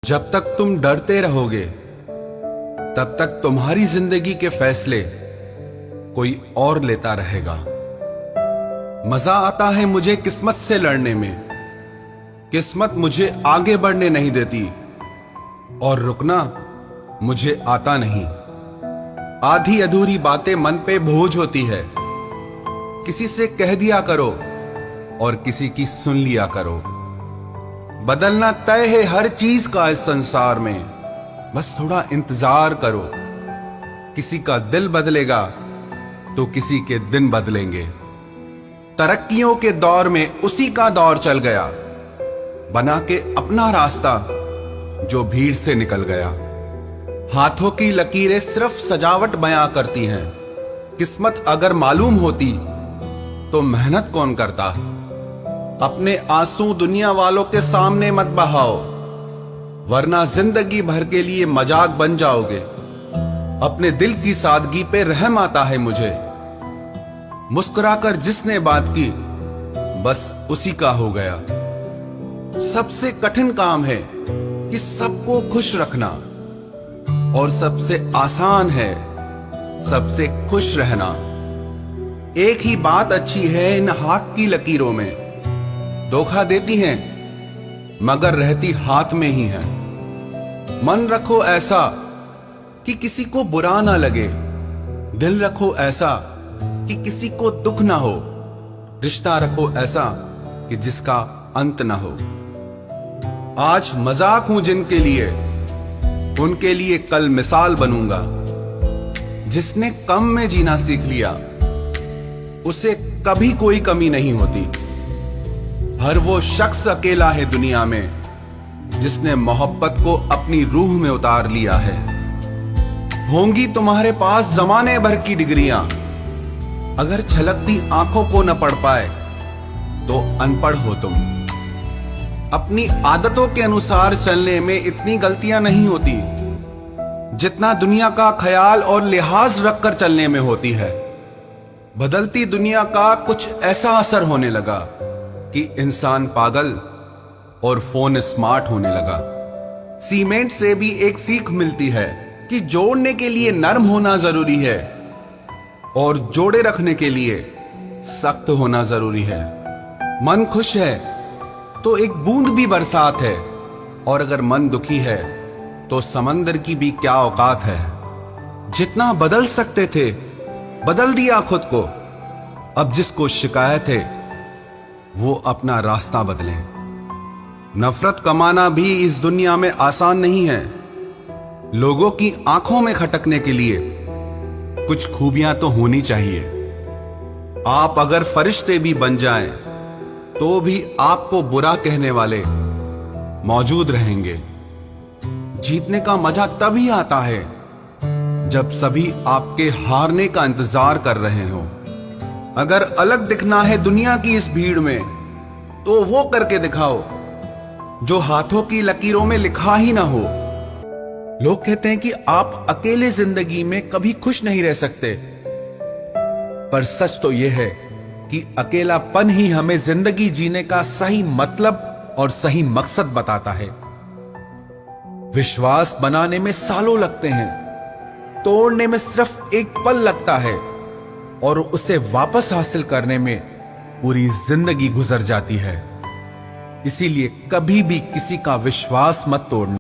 जब तक तुम डरते रहोगे तब तक तुम्हारी जिंदगी के फैसले कोई और लेता रहेगा। मजा आता है मुझे किस्मत से लड़ने में, किस्मत मुझे आगे बढ़ने नहीं देती और रुकना मुझे आता नहीं। आधी अधूरी बातें मन पे बोझ होती है, किसी से कह दिया करो और किसी की सुन लिया करो। बदलना तय है हर चीज का इस संसार में, बस थोड़ा इंतजार करो। किसी का दिल बदलेगा तो किसी के दिन बदलेंगे। तरक्कियों के दौर में उसी का दौर चल गया, बना के अपना रास्ता जो भीड़ से निकल गया। हाथों की लकीरें सिर्फ सजावट बयां करती हैं, किस्मत अगर मालूम होती तो मेहनत कौन करता। अपने आंसू दुनिया वालों के सामने मत बहाओ, वरना जिंदगी भर के लिए मजाक बन जाओगे। अपने दिल की सादगी पे रहम आता है मुझे, मुस्कुराकर जिसने बात की बस उसी का हो गया। सबसे कठिन काम है कि सबको खुश रखना और सबसे आसान है सबसे खुश रहना। एक ही बात अच्छी है इन हाथ की लकीरों में, धोखा देती हैं मगर रहती हाथ में ही है। मन रखो ऐसा कि किसी को बुरा ना लगे, दिल रखो ऐसा कि किसी को दुख ना हो, रिश्ता रखो ऐसा कि जिसका अंत ना हो। आज मजाक हूं जिनके लिए, उनके लिए कल मिसाल बनूंगा। जिसने कम में जीना सीख लिया उसे कभी कोई कमी नहीं होती। हर वो शख्स अकेला है दुनिया में जिसने मोहब्बत को अपनी रूह में उतार लिया है। होंगी तुम्हारे पास जमाने भर की डिग्रियां, अगर छलकती आंखों को न पढ़ पाए तो अनपढ़ हो तुम। अपनी आदतों के अनुसार चलने में इतनी गलतियां नहीं होती जितना दुनिया का ख्याल और लिहाज रखकर चलने में होती है। बदलती दुनिया का कुछ ऐसा असर होने लगा कि इंसान पागल और फोन स्मार्ट होने लगा। सीमेंट से भी एक सीख मिलती है कि जोड़ने के लिए नरम होना जरूरी है और जोड़े रखने के लिए सख्त होना जरूरी है। मन खुश है तो एक बूंद भी बरसात है, और अगर मन दुखी है तो समंदर की भी क्या औकात है। जितना बदल सकते थे बदल दिया खुद को, अब जिसको शिकायत है वो अपना रास्ता बदले। नफरत कमाना भी इस दुनिया में आसान नहीं है। लोगों की आंखों में खटकने के लिए कुछ खूबियां तो होनी चाहिए। आप अगर फरिश्ते भी बन जाएं तो भी आपको बुरा कहने वाले मौजूद रहेंगे। जीतने का मजा तभी आता है जब सभी आपके हारने का इंतजार कर रहे हो। अगर अलग दिखना है दुनिया की इस भीड़ में तो वो करके दिखाओ जो हाथों की लकीरों में लिखा ही ना हो। लोग कहते हैं कि आप अकेले जिंदगी में कभी खुश नहीं रह सकते, पर सच तो यह है कि अकेलापन ही हमें जिंदगी जीने का सही मतलब और सही मकसद बताता है। विश्वास बनाने में सालों लगते हैं, तोड़ने में सिर्फ एक पल लगता है और उसे वापस हासिल करने में पूरी जिंदगी गुजर जाती है। इसीलिए कभी भी किसी का विश्वास मत तोड़ना।